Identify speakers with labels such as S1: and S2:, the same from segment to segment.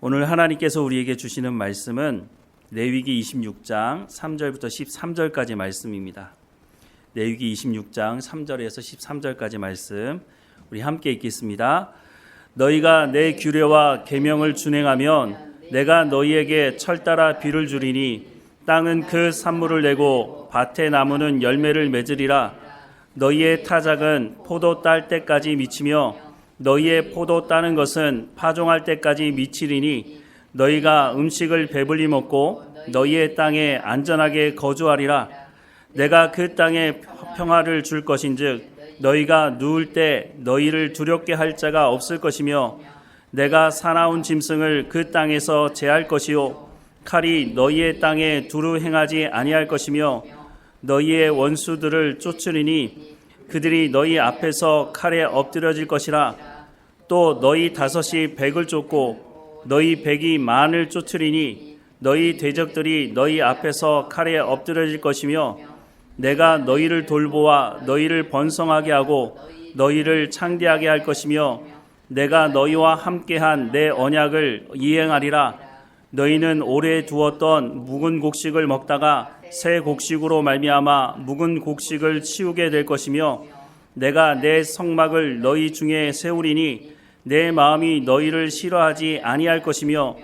S1: 오늘 하나님께서 우리에게 주시는 말씀은 레위기 26장 3절부터 13절까지 말씀입니다. 레위기 26장 3절에서 13절까지 말씀 우리 함께 읽겠습니다. 너희가 내 규례와 계명을 준행하면 내가 너희에게 철 따라 비를 주리니 땅은 그 산물을 내고 밭의 나무는 열매를 맺으리라. 너희의 타작은 포도 딸 때까지 미치며 너희의 포도 따는 것은 파종할 때까지 미치리니 너희가 음식을 배불리 먹고 너희의 땅에 안전하게 거주하리라. 내가 그 땅에 평화를 줄 것인즉 너희가 누울 때 너희를 두렵게 할 자가 없을 것이며 내가 사나운 짐승을 그 땅에서 제할 것이요 칼이 너희의 땅에 두루 행하지 아니할 것이며 너희의 원수들을 쫓으리니 그들이 너희 앞에서 칼에 엎드려질 것이라. 또 너희 다섯이 백을 쫓고 너희 백이 만을 쫓으리니 너희 대적들이 너희 앞에서 칼에 엎드려질 것이며 내가 너희를 돌보아 너희를 번성하게 하고 너희를 창대하게 할 것이며 내가 너희와 함께한 내 언약을 이행하리라. 너희는 오래 두었던 묵은 곡식을 먹다가 새 곡식으로 말미암아 묵은 곡식을 치우게 될 것이며 내가 내 성막을 너희 중에 세우리니 내 마음이 너희를 싫어하지 아니할 것이며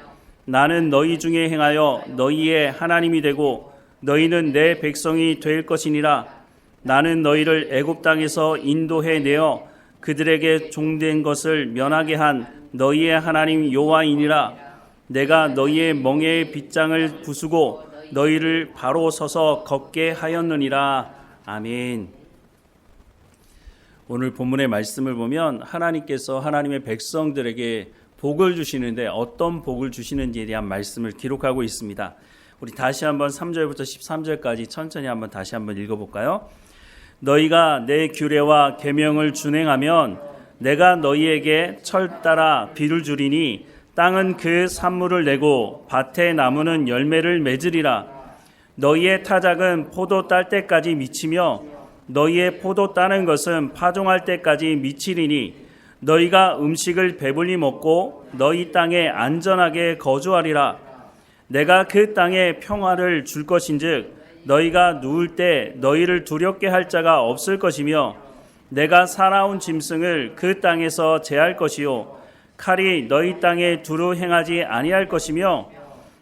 S1: 나는 너희 중에 행하여 너희의 하나님이 되고 너희는 내 백성이 될 것이니라. 나는 너희를 애굽 땅에서 인도해 내어 그들에게 종된 것을 면하게 한 너희의 하나님 여호와이니라. 내가 너희의 멍에의 빗장을 부수고 너희를 바로 서서 걷게 하였느니라. 아멘. 오늘 본문의 말씀을 보면 하나님께서 하나님의 백성들에게 복을 주시는데 어떤 복을 주시는지에 대한 말씀을 기록하고 있습니다. 우리 다시 한번 3절부터 13절까지 천천히 한번 다시 한번 읽어볼까요? 너희가 내 규례와 계명을 준행하면 내가 너희에게 철 따라 비를 주리니 땅은 그 산물을 내고 밭의 나무는 열매를 맺으리라. 너희의 타작은 포도 딸 때까지 미치며 너희의 포도 따는 것은 파종할 때까지 미치리니 너희가 음식을 배불리 먹고 너희 땅에 안전하게 거주하리라. 내가 그 땅에 평화를 줄 것인즉 너희가 누울 때 너희를 두렵게 할 자가 없을 것이며 내가 사나운 짐승을 그 땅에서 제할 것이요 칼이 너희 땅에 두루 행하지 아니할 것이며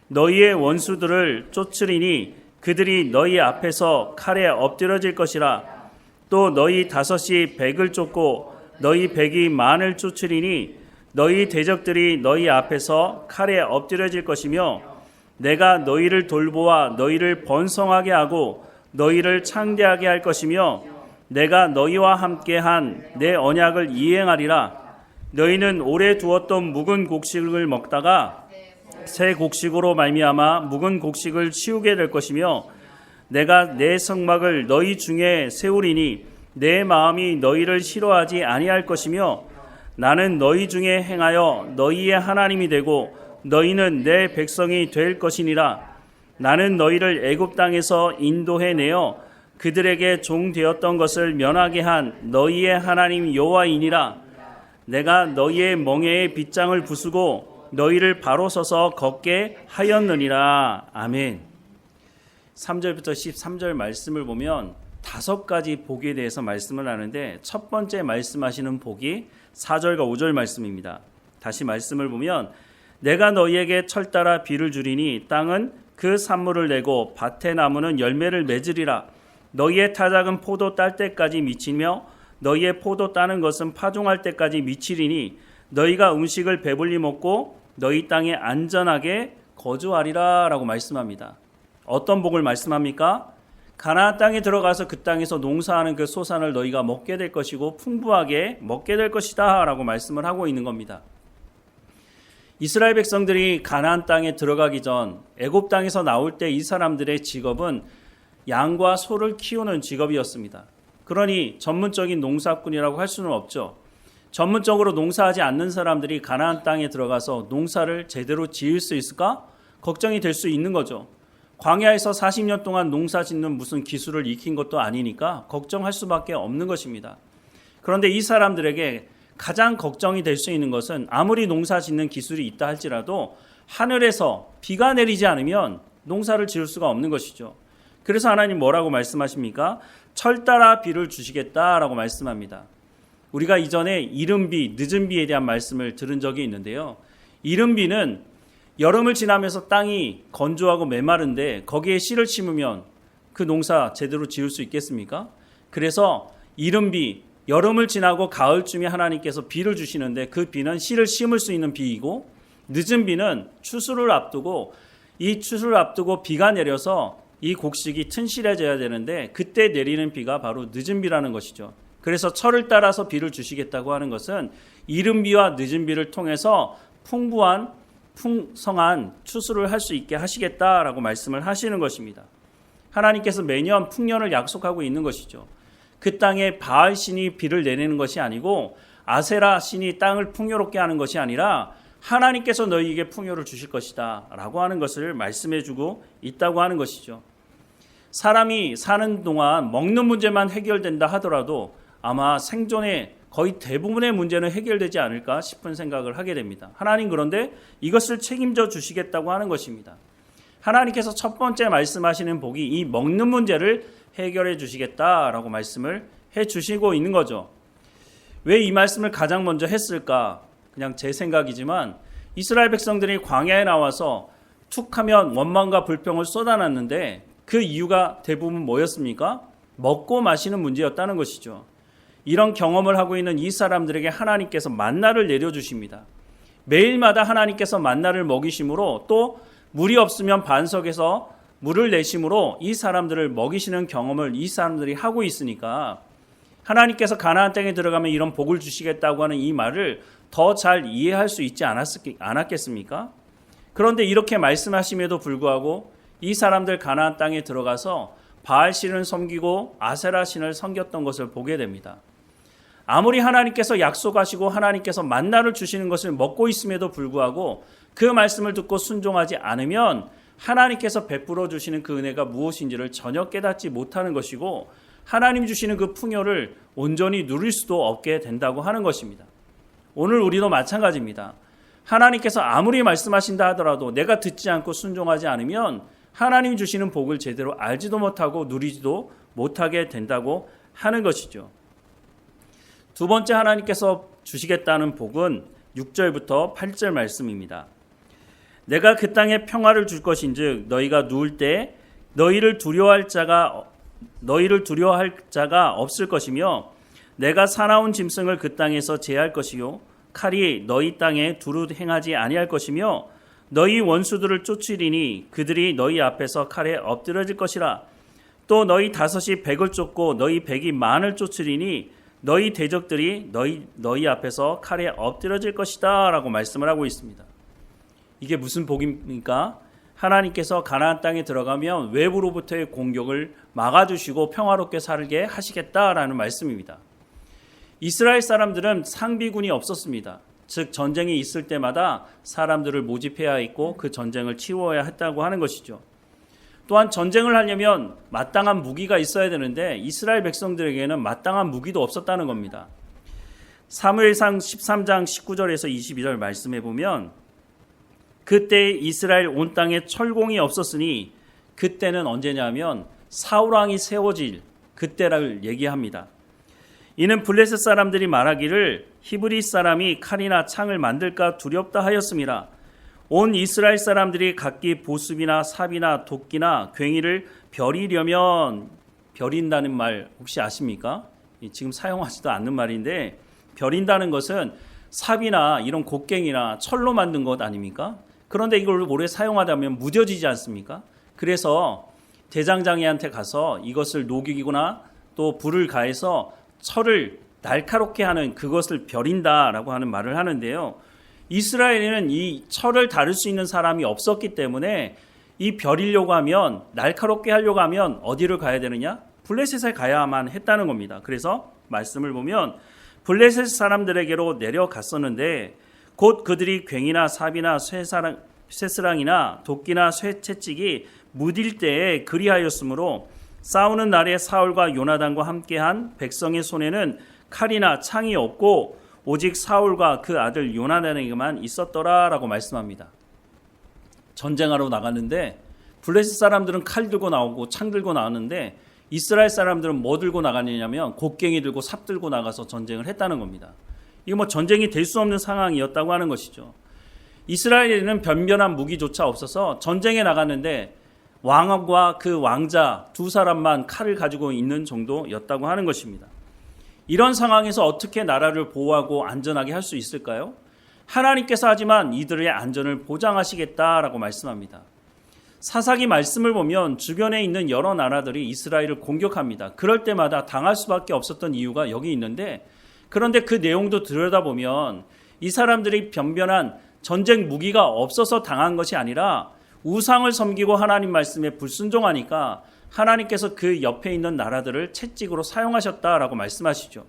S1: 너희의 원수들을 쫓으리니 그들이 너희 앞에서 칼에 엎드려질 것이라. 또 너희 다섯이 백을 쫓고 너희 백이 만을 쫓으리니 너희 대적들이 너희 앞에서 칼에 엎드려질 것이며 내가 너희를 돌보아 너희를 번성하게 하고 너희를 창대하게 할 것이며 내가 너희와 함께한 내 언약을 이행하리라. 너희는 오래 두었던 묵은 곡식을 먹다가 새 곡식으로 말미암아 묵은 곡식을 치우게 될 것이며 내가 내 성막을 너희 중에 세우리니 내 마음이 너희를 싫어하지 아니할 것이며 나는 너희 중에 행하여 너희의 하나님이 되고 너희는 내 백성이 될 것이니라. 나는 너희를 애굽 땅에서 인도해 내어 그들에게 종 되었던 것을 면하게 한 너희의 하나님 여호와이니라. 내가 너희의 멍에의 빗장을 부수고 너희를 바로 서서 걷게 하였느니라. 아멘. 3절부터 13절 말씀을 보면 5가지 복에 대해서 말씀을 하는데 첫 번째 말씀하시는 복이 4절과 5절 말씀입니다. 다시 말씀을 보면 내가 너희에게 철 따라 비를 주리니 땅은 그 산물을 내고 밭의 나무는 열매를 맺으리라. 너희의 타작은 포도 딸 때까지 미치며 너희의 포도 따는 것은 파종할 때까지 미치리니 너희가 음식을 배불리 먹고 너희 땅에 안전하게 거주하리라 라고 말씀합니다. 어떤 복을 말씀합니까? 가나안 땅에 들어가서 그 땅에서 농사하는 그 소산을 너희가 먹게 될 것이고 풍부하게 먹게 될 것이다 라고 말씀을 하고 있는 겁니다. 이스라엘 백성들이 가나안 땅에 들어가기 전 애굽 땅에서 나올 때 이 사람들의 직업은 양과 소를 키우는 직업이었습니다. 그러니 전문적인 농사꾼이라고 할 수는 없죠. 전문적으로 농사하지 않는 사람들이 가나안 땅에 들어가서 농사를 제대로 지을 수 있을까? 걱정이 될 수 있는 거죠. 광야에서 40년 동안 농사 짓는 무슨 기술을 익힌 것도 아니니까 걱정할 수밖에 없는 것입니다. 그런데 이 사람들에게 가장 걱정이 될 수 있는 것은 아무리 농사 짓는 기술이 있다 할지라도 하늘에서 비가 내리지 않으면 농사를 지을 수가 없는 것이죠. 그래서 하나님 뭐라고 말씀하십니까? 철 따라 비를 주시겠다라고 말씀합니다. 우리가 이전에 이른 비, 늦은 비에 대한 말씀을 들은 적이 있는데요. 이른 비는 여름을 지나면서 땅이 건조하고 메마른데 거기에 씨를 심으면 그 농사 제대로 지을 수 있겠습니까? 그래서 이른 비, 여름을 지나고 가을쯤에 하나님께서 비를 주시는데 그 비는 씨를 심을 수 있는 비이고, 늦은 비는 추수를 앞두고 이 추수를 앞두고 비가 내려서 이 곡식이 튼실해져야 되는데 그때 내리는 비가 바로 늦은 비라는 것이죠. 그래서 철을 따라서 비를 주시겠다고 하는 것은 이른 비와 늦은 비를 통해서 풍성한 추수를 할 수 있게 하시겠다라고 말씀을 하시는 것입니다. 하나님께서 매년 풍년을 약속하고 있는 것이죠. 그 땅에 바알 신이 비를 내리는 것이 아니고 아세라 신이 땅을 풍요롭게 하는 것이 아니라 하나님께서 너희에게 풍요를 주실 것이다 라고 하는 것을 말씀해주고 있다고 하는 것이죠. 사람이 사는 동안 먹는 문제만 해결된다 하더라도 아마 생존의 거의 대부분의 문제는 해결되지 않을까 싶은 생각을 하게 됩니다. 하나님 그런데 이것을 책임져 주시겠다고 하는 것입니다. 하나님께서 첫 번째 말씀하시는 복이 이 먹는 문제를 해결해 주시겠다라고 말씀을 해 주시고 있는 거죠. 왜 이 말씀을 가장 먼저 했을까? 그냥 제 생각이지만 이스라엘 백성들이 광야에 나와서 툭하면 원망과 불평을 쏟아놨는데 그 이유가 대부분 뭐였습니까? 먹고 마시는 문제였다는 것이죠. 이런 경험을 하고 있는 이 사람들에게 하나님께서 만나를 내려주십니다. 매일마다 하나님께서 만나를 먹이심으로 또 물이 없으면 반석에서 물을 내심으로 이 사람들을 먹이시는 경험을 이 사람들이 하고 있으니까 하나님께서 가나안 땅에 들어가면 이런 복을 주시겠다고 하는 이 말을 더 잘 이해할 수 있지 않았겠습니까? 그런데 이렇게 말씀하심에도 불구하고 이 사람들 가나안 땅에 들어가서 바알 신을 섬기고 아세라 신을 섬겼던 것을 보게 됩니다. 아무리 하나님께서 약속하시고 하나님께서 만나를 주시는 것을 먹고 있음에도 불구하고 그 말씀을 듣고 순종하지 않으면 하나님께서 베풀어 주시는 그 은혜가 무엇인지를 전혀 깨닫지 못하는 것이고 하나님 주시는 그 풍요를 온전히 누릴 수도 없게 된다고 하는 것입니다. 오늘 우리도 마찬가지입니다. 하나님께서 아무리 말씀하신다 하더라도 내가 듣지 않고 순종하지 않으면 하나님 주시는 복을 제대로 알지도 못하고 누리지도 못하게 된다고 하는 것이죠. 두 번째 하나님께서 주시겠다는 복은 6절부터 8절 말씀입니다. 내가 그 땅에 평화를 줄 것인즉 너희가 누울 때 너희를 두려워할 자가 없을 것이며 내가 사나운 짐승을 그 땅에서 제할 것이요 칼이 너희 땅에 두루 행하지 아니할 것이며 너희 원수들을 쫓으리니 그들이 너희 앞에서 칼에 엎드려질 것이라. 또 너희 다섯이 백을 쫓고 너희 백이 만을 쫓으리니 너희 대적들이 너희 앞에서 칼에 엎드려질 것이다 라고 말씀을 하고 있습니다. 이게 무슨 복입니까? 하나님께서 가나안 땅에 들어가면 외부로부터의 공격을 막아주시고 평화롭게 살게 하시겠다라는 말씀입니다. 이스라엘 사람들은 상비군이 없었습니다. 즉 전쟁이 있을 때마다 사람들을 모집해야 했고 그 전쟁을 치루어야 했다고 하는 것이죠. 또한 전쟁을 하려면 마땅한 무기가 있어야 되는데 이스라엘 백성들에게는 마땅한 무기도 없었다는 겁니다. 사무엘상 13장 19절에서 22절 말씀해 보면 그때 이스라엘 온 땅에 철공이 없었으니 그때는 언제냐면 사울왕이 세워질 그때를 얘기합니다. 이는 블레셋 사람들이 말하기를 히브리 사람이 칼이나 창을 만들까 두렵다 하였음이라. 온 이스라엘 사람들이 각기 보습이나 삽이나 도끼나 괭이를 벼리려면, 벼린다는 말 혹시 아십니까? 지금 사용하지도 않는 말인데 벼린다는 것은 삽이나 이런 곡괭이나 철로 만든 것 아닙니까? 그런데 이걸 오래 사용하다면 무뎌지지 않습니까? 그래서 대장장이한테 가서 이것을 녹이거나 또 불을 가해서 철을 날카롭게 하는 그것을 벼린다라고 하는 말을 하는데요. 이스라엘에는 이 철을 다룰 수 있는 사람이 없었기 때문에 이 벼리려고 하면 날카롭게 하려고 하면 어디를 가야 되느냐? 블레셋에 가야만 했다는 겁니다. 그래서 말씀을 보면 블레셋 사람들에게로 내려갔었는데 곧 그들이 괭이나 삽이나 쇠스랑이나 도끼나 쇠채찍이 무딜 때에 그리하였으므로 싸우는 날에 사울과 요나단과 함께한 백성의 손에는 칼이나 창이 없고 오직 사울과 그 아들 요나단에게만 있었더라라고 말씀합니다. 전쟁하러 나갔는데 블레셋 사람들은 칼 들고 나오고 창 들고 나왔는데 이스라엘 사람들은 뭐 들고 나갔느냐면 곡괭이 들고 삽 들고 나가서 전쟁을 했다는 겁니다. 이거 뭐 전쟁이 될 수 없는 상황이었다고 하는 것이죠. 이스라엘에는 변변한 무기조차 없어서 전쟁에 나갔는데 왕과 그 왕자 두 사람만 칼을 가지고 있는 정도였다고 하는 것입니다. 이런 상황에서 어떻게 나라를 보호하고 안전하게 할 수 있을까요? 하나님께서 하지만 이들의 안전을 보장하시겠다라고 말씀합니다. 사사기 말씀을 보면 주변에 있는 여러 나라들이 이스라엘을 공격합니다. 그럴 때마다 당할 수밖에 없었던 이유가 여기 있는데, 그런데 그 내용도 들여다보면 이 사람들이 변변한 전쟁 무기가 없어서 당한 것이 아니라 우상을 섬기고 하나님 말씀에 불순종하니까 하나님께서 그 옆에 있는 나라들을 채찍으로 사용하셨다라고 말씀하시죠.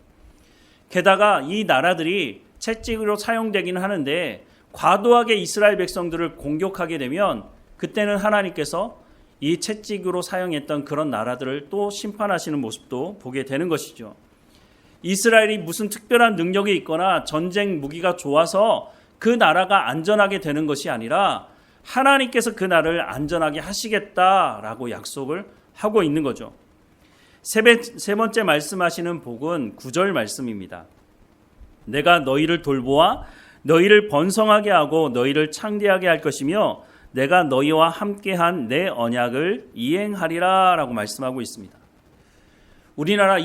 S1: 게다가 이 나라들이 채찍으로 사용되기는 하는데 과도하게 이스라엘 백성들을 공격하게 되면 그때는 하나님께서 이 채찍으로 사용했던 그런 나라들을 또 심판하시는 모습도 보게 되는 것이죠. 이스라엘이 무슨 특별한 능력이 있거나 전쟁 무기가 좋아서 그 나라가 안전하게 되는 것이 아니라 하나님께서 그 나라를 안전하게 하시겠다라고 약속을 하고 있는 거죠. 세 번째 말씀하시는 복은 9절 말씀입니다. 내가 너희를 돌보아 너희를 번성하게 하고 너희를 창대하게 할 것이며 내가 너희와 함께한 내 언약을 이행하리라 라고 말씀하고 있습니다. 우리나라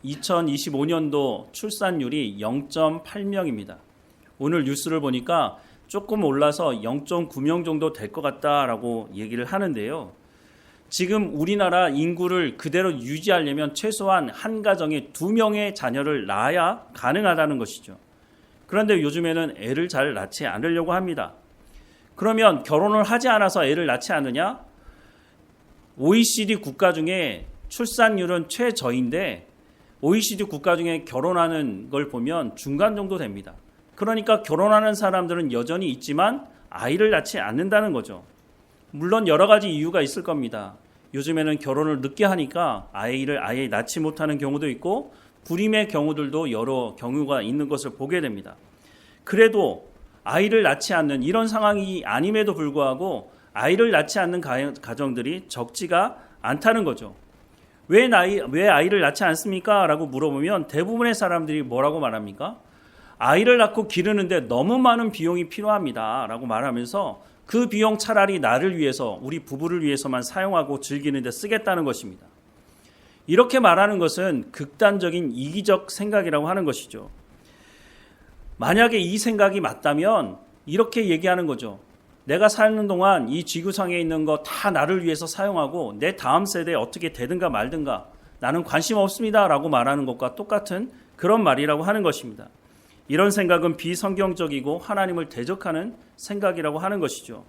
S1: 2025년도 출산율이 0.8명입니다. 오늘 뉴스를 보니까 조금 올라서 0.9명 정도 될 것 같다라고 얘기를 하는데요. 지금 우리나라 인구를 그대로 유지하려면 최소한 한 가정에 2명의 자녀를 낳아야 가능하다는 것이죠. 그런데 요즘에는 애를 잘 낳지 않으려고 합니다. 그러면 결혼을 하지 않아서 애를 낳지 않느냐? OECD 국가 중에 출산율은 최저인데 OECD 국가 중에 결혼하는 걸 보면 중간 정도 됩니다. 그러니까 결혼하는 사람들은 여전히 있지만 아이를 낳지 않는다는 거죠. 물론 여러 가지 이유가 있을 겁니다. 요즘에는 결혼을 늦게 하니까 아이를 아예 낳지 못하는 경우도 있고 불임의 경우들도 여러 경우가 있는 것을 보게 됩니다. 그래도 아이를 낳지 않는 이런 상황이 아님에도 불구하고 아이를 낳지 않는 가정들이 적지가 않다는 거죠. 왜 아이를 낳지 않습니까? 라고 물어보면 대부분의 사람들이 뭐라고 말합니까? 아이를 낳고 기르는데 너무 많은 비용이 필요합니다 라고 말하면서 그 비용 차라리 나를 위해서, 우리 부부를 위해서만 사용하고 즐기는 데 쓰겠다는 것입니다. 이렇게 말하는 것은 극단적인 이기적 생각이라고 하는 것이죠. 만약에 이 생각이 맞다면 이렇게 얘기하는 거죠. 내가 사는 동안 이 지구상에 있는 거 다 나를 위해서 사용하고 내 다음 세대에 어떻게 되든가 말든가 나는 관심 없습니다 라고 말하는 것과 똑같은 그런 말이라고 하는 것입니다. 이런 생각은 비성경적이고 하나님을 대적하는 생각이라고 하는 것이죠.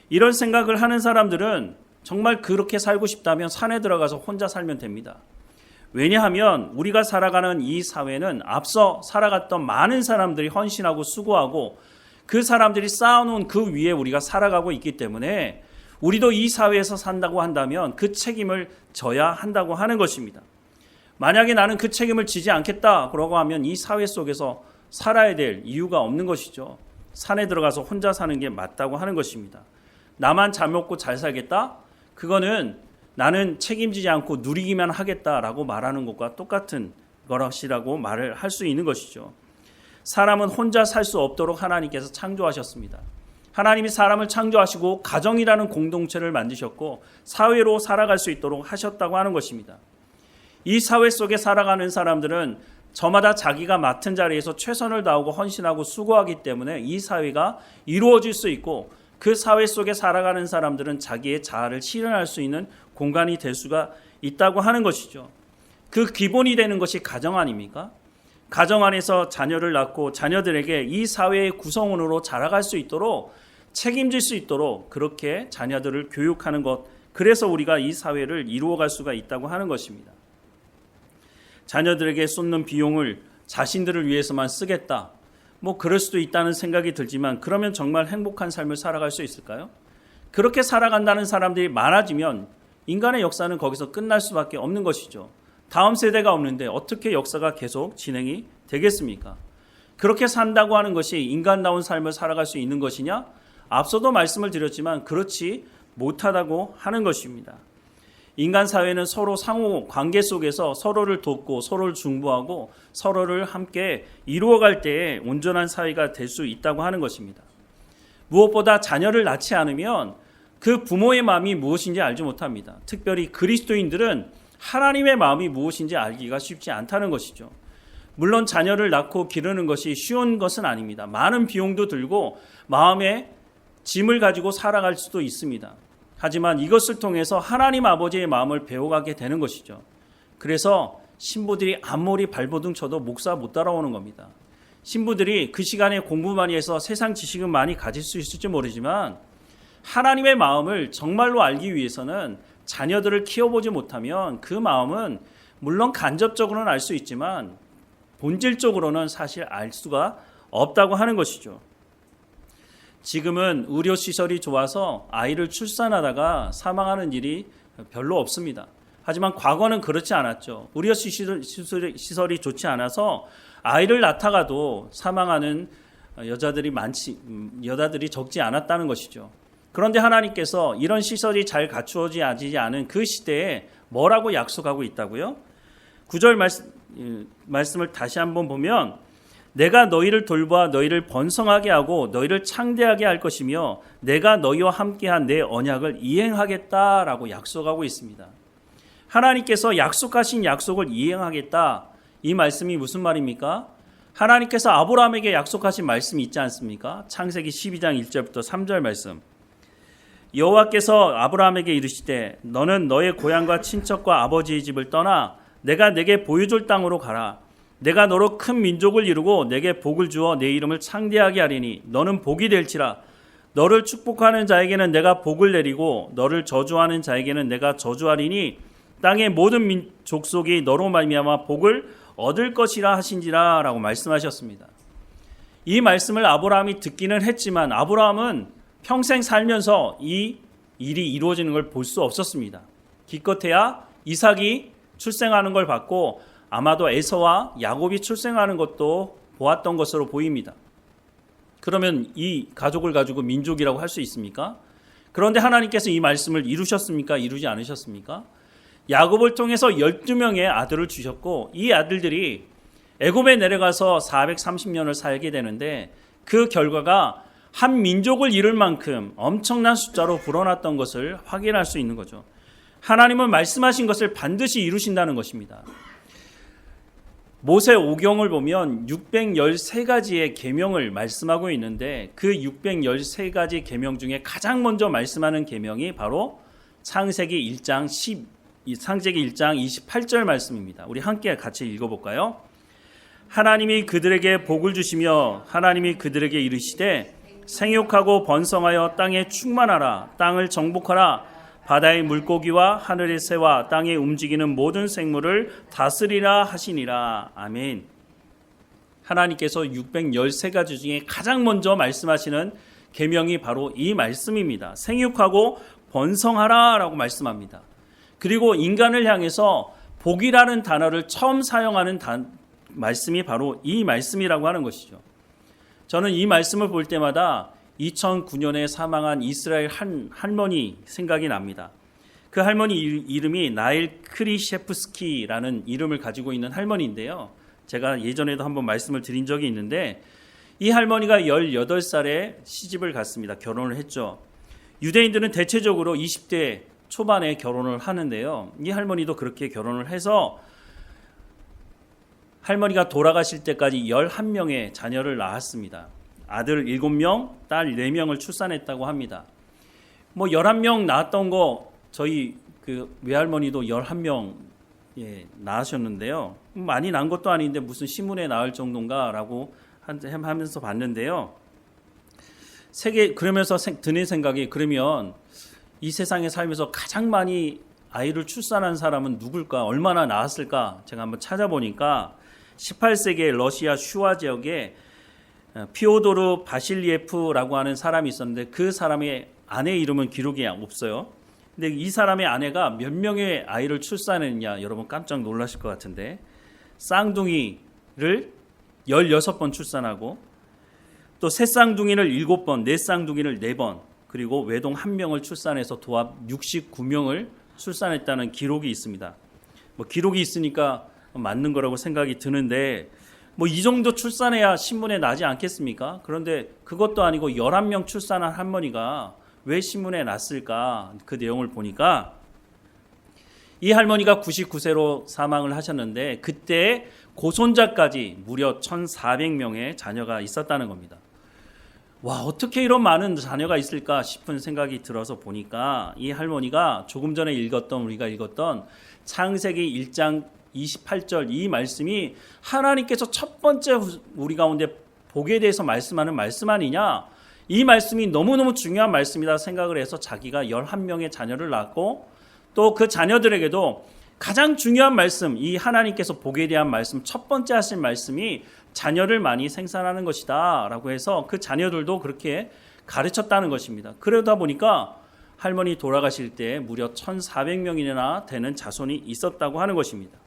S1: 이런 생각을 하는 사람들은 정말 그렇게 살고 싶다면 산에 들어가서 혼자 살면 됩니다. 왜냐하면 우리가 살아가는 이 사회는 앞서 살아갔던 많은 사람들이 헌신하고 수고하고 그 사람들이 쌓아놓은 그 위에 우리가 살아가고 있기 때문에 우리도 이 사회에서 산다고 한다면 그 책임을 져야 한다고 하는 것입니다. 만약에 나는 그 책임을 지지 않겠다 그러고 하면 이 사회 속에서 살아야 될 이유가 없는 것이죠. 산에 들어가서 혼자 사는 게 맞다고 하는 것입니다. 나만 잘 먹고 잘 살겠다? 그거는 나는 책임지지 않고 누리기만 하겠다라고 말하는 것과 똑같은 것이라고 말을 할 수 있는 것이죠. 사람은 혼자 살 수 없도록 하나님께서 창조하셨습니다. 하나님이 사람을 창조하시고 가정이라는 공동체를 만드셨고 사회로 살아갈 수 있도록 하셨다고 하는 것입니다. 이 사회 속에 살아가는 사람들은 저마다 자기가 맡은 자리에서 최선을 다하고 헌신하고 수고하기 때문에 이 사회가 이루어질 수 있고 그 사회 속에 살아가는 사람들은 자기의 자아를 실현할 수 있는 공간이 될 수가 있다고 하는 것이죠. 그 기본이 되는 것이 가정 아닙니까? 가정 안에서 자녀를 낳고 자녀들에게 이 사회의 구성원으로 자라갈 수 있도록 책임질 수 있도록 그렇게 자녀들을 교육하는 것, 그래서 우리가 이 사회를 이루어갈 수가 있다고 하는 것입니다. 자녀들에게 쏟는 비용을 자신들을 위해서만 쓰겠다. 뭐 그럴 수도 있다는 생각이 들지만 그러면 정말 행복한 삶을 살아갈 수 있을까요? 그렇게 살아간다는 사람들이 많아지면 인간의 역사는 거기서 끝날 수밖에 없는 것이죠. 다음 세대가 없는데 어떻게 역사가 계속 진행이 되겠습니까? 그렇게 산다고 하는 것이 인간다운 삶을 살아갈 수 있는 것이냐? 앞서도 말씀을 드렸지만 그렇지 못하다고 하는 것입니다. 인간 사회는 서로 상호 관계 속에서 서로를 돕고 서로를 중보하고 서로를 함께 이루어갈 때에 온전한 사회가 될 수 있다고 하는 것입니다. 무엇보다 자녀를 낳지 않으면 그 부모의 마음이 무엇인지 알지 못합니다. 특별히 그리스도인들은 하나님의 마음이 무엇인지 알기가 쉽지 않다는 것이죠. 물론 자녀를 낳고 기르는 것이 쉬운 것은 아닙니다. 많은 비용도 들고 마음의 짐을 가지고 살아갈 수도 있습니다. 하지만 이것을 통해서 하나님 아버지의 마음을 배워가게 되는 것이죠. 그래서 신부들이 아무리 발버둥 쳐도 목사 못 따라오는 겁니다. 신부들이 그 시간에 공부 많이 해서 세상 지식은 많이 가질 수 있을지 모르지만 하나님의 마음을 정말로 알기 위해서는 자녀들을 키워보지 못하면 그 마음은 물론 간접적으로는 알 수 있지만 본질적으로는 사실 알 수가 없다고 하는 것이죠. 지금은 의료시설이 좋아서 아이를 출산하다가 사망하는 일이 별로 없습니다. 하지만 과거는 그렇지 않았죠. 의료시설이 좋지 않아서 아이를 낳다가도 사망하는 여자들이 적지 않았다는 것이죠. 그런데 하나님께서 이런 시설이 잘 갖추어지지 않은 그 시대에 뭐라고 약속하고 있다고요? 9절 말씀을 다시 한번 보면 내가 너희를 돌보아 너희를 번성하게 하고 너희를 창대하게 할 것이며 내가 너희와 함께한 내 언약을 이행하겠다라고 약속하고 있습니다. 하나님께서 약속하신 약속을 이행하겠다. 이 말씀이 무슨 말입니까? 하나님께서 아브라함에게 약속하신 말씀이 있지 않습니까? 창세기 12장 1절부터 3절 말씀. 여호와께서 아브라함에게 이르시되 너는 너의 고향과 친척과 아버지의 집을 떠나 내가 내게 보여줄 땅으로 가라. 내가 너로 큰 민족을 이루고 내게 복을 주어 내 이름을 창대하게 하리니 너는 복이 될지라. 너를 축복하는 자에게는 내가 복을 내리고 너를 저주하는 자에게는 내가 저주하리니 땅의 모든 족속이 너로 말미암아 복을 얻을 것이라 하신지라 라고 말씀하셨습니다. 이 말씀을 아브라함이 듣기는 했지만 아브라함은 평생 살면서 이 일이 이루어지는 걸 볼 수 없었습니다. 기껏해야 이삭이 출생하는 걸 봤고 아마도 에서와 야곱이 출생하는 것도 보았던 것으로 보입니다. 그러면 이 가족을 가지고 민족이라고 할 수 있습니까? 그런데 하나님께서 이 말씀을 이루셨습니까? 이루지 않으셨습니까? 야곱을 통해서 12명의 아들을 주셨고 이 아들들이 애굽에 내려가서 430년을 살게 되는데 그 결과가 한 민족을 이룰 만큼 엄청난 숫자로 불어났던 것을 확인할 수 있는 거죠. 하나님은 말씀하신 것을 반드시 이루신다는 것입니다. 모세 오경을 보면 613가지의 계명을 말씀하고 있는데 그 613가지 계명 중에 가장 먼저 말씀하는 계명이 바로 창세기 1장 28절 말씀입니다. 우리 함께 같이 읽어볼까요? 하나님이 그들에게 복을 주시며 하나님이 그들에게 이르시되 생육하고 번성하여 땅에 충만하라. 땅을 정복하라. 바다의 물고기와 하늘의 새와 땅에 움직이는 모든 생물을 다스리라 하시니라. 아멘. 하나님께서 613가지 중에 가장 먼저 말씀하시는 계명이 바로 이 말씀입니다. 생육하고 번성하라 라고 말씀합니다. 그리고 인간을 향해서 복이라는 단어를 처음 사용하는 말씀이 바로 이 말씀이라고 하는 것이죠. 저는 이 말씀을 볼 때마다 2009년에 사망한 이스라엘 할머니 생각이 납니다. 그 할머니 이름이 나일 크리셰프스키라는 이름을 가지고 있는 할머니인데요. 제가 예전에도 한번 말씀을 드린 적이 있는데 이 할머니가 18살에 시집을 갔습니다. 결혼을 했죠. 유대인들은 대체적으로 20대 초반에 결혼을 하는데요. 이 할머니도 그렇게 결혼을 해서 할머니가 돌아가실 때까지 11명의 자녀를 낳았습니다. 아들 7명, 딸 4명을 출산했다고 합니다. 11명 낳았던 거 저희 그 외할머니도 11명 낳으셨는데요. 많이 낳은 것도 아닌데 무슨 신문에 나올 정도인가라고 하면서 봤는데요. 그러면서 드는 생각이 그러면 이 세상에 살면서 가장 많이 아이를 출산한 사람은 누굴까? 얼마나 낳았을까? 제가 한번 찾아보니까 18세기의 러시아 슈와 지역에 피오도르 바실리에프라고 하는 사람이 있었는데 그 사람의 아내 이름은 기록이 없어요. 근데 이 사람의 아내가 몇 명의 아이를 출산했냐, 여러분 깜짝 놀라실 것 같은데, 쌍둥이를 16번 출산하고 또 새 쌍둥이를 7번, 네 쌍둥이를 4번, 그리고 외동 1명을 출산해서 도합 69명을 출산했다는 기록이 있습니다. 뭐 기록이 있으니까 맞는 거라고 생각이 드는데, 뭐 이 정도 출산해야 신문에 나지 않겠습니까? 그런데 그것도 아니고 11명 출산한 할머니가 왜 신문에 났을까? 그 내용을 보니까 이 할머니가 99세로 사망을 하셨는데 그때 고손자까지 무려 1,400명의 자녀가 있었다는 겁니다. 와, 어떻게 이런 많은 자녀가 있을까 싶은 생각이 들어서 보니까 이 할머니가 조금 전에 우리가 읽었던 창세기 1장 28절 이 말씀이 하나님께서 첫 번째 우리 가운데 복에 대해서 말씀하는 말씀 아니냐, 이 말씀이 너무너무 중요한 말씀이다 생각을 해서 자기가 11명의 자녀를 낳고 또 그 자녀들에게도 가장 중요한 말씀, 이 하나님께서 복에 대한 말씀, 첫 번째 하신 말씀이 자녀를 많이 생산하는 것이다 라고 해서 그 자녀들도 그렇게 가르쳤다는 것입니다. 그러다 보니까 할머니 돌아가실 때 무려 1,400명이나 되는 자손이 있었다고 하는 것입니다.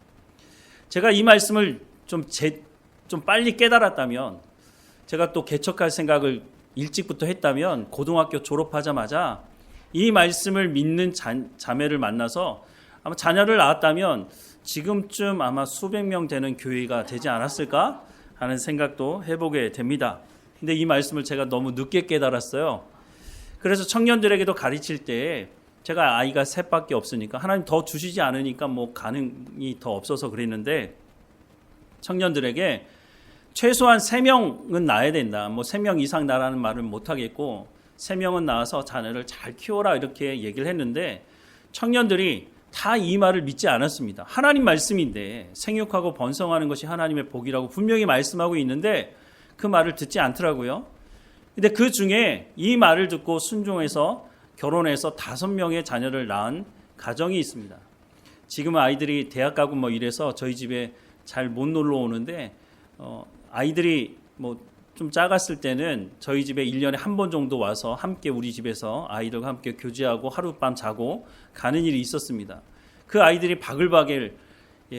S1: 제가 이 말씀을 좀 빨리 깨달았다면, 제가 또 개척할 생각을 일찍부터 했다면 고등학교 졸업하자마자 이 말씀을 믿는 자매를 만나서 아마 자녀를 낳았다면 지금쯤 아마 수백 명 되는 교회가 되지 않았을까 하는 생각도 해보게 됩니다. 근데 이 말씀을 제가 너무 늦게 깨달았어요. 그래서 청년들에게도 가르칠 때 제가 아이가 셋밖에 없으니까 하나님 더 주시지 않으니까 뭐 가능이 더 없어서 그랬는데, 청년들에게 최소한 3명은 낳아야 된다. 뭐 3명 이상 낳으라는 말은 못하겠고 3명은 낳아서 자녀를 잘 키워라 이렇게 얘기를 했는데, 청년들이 다 이 말을 믿지 않았습니다. 하나님 말씀인데 생육하고 번성하는 것이 하나님의 복이라고 분명히 말씀하고 있는데 그 말을 듣지 않더라고요. 근데 그 중에 이 말을 듣고 순종해서 결혼해서 5명의 자녀를 낳은 가정이 있습니다. 지금은 아이들이 대학 가고 뭐 이래서 저희 집에 잘 못 놀러 오는데, 아이들이 뭐 좀 작았을 때는 저희 집에 1년에 한 번 정도 와서 함께 우리 집에서 아이들과 함께 교제하고 하룻밤 자고 가는 일이 있었습니다. 그 아이들이 바글바글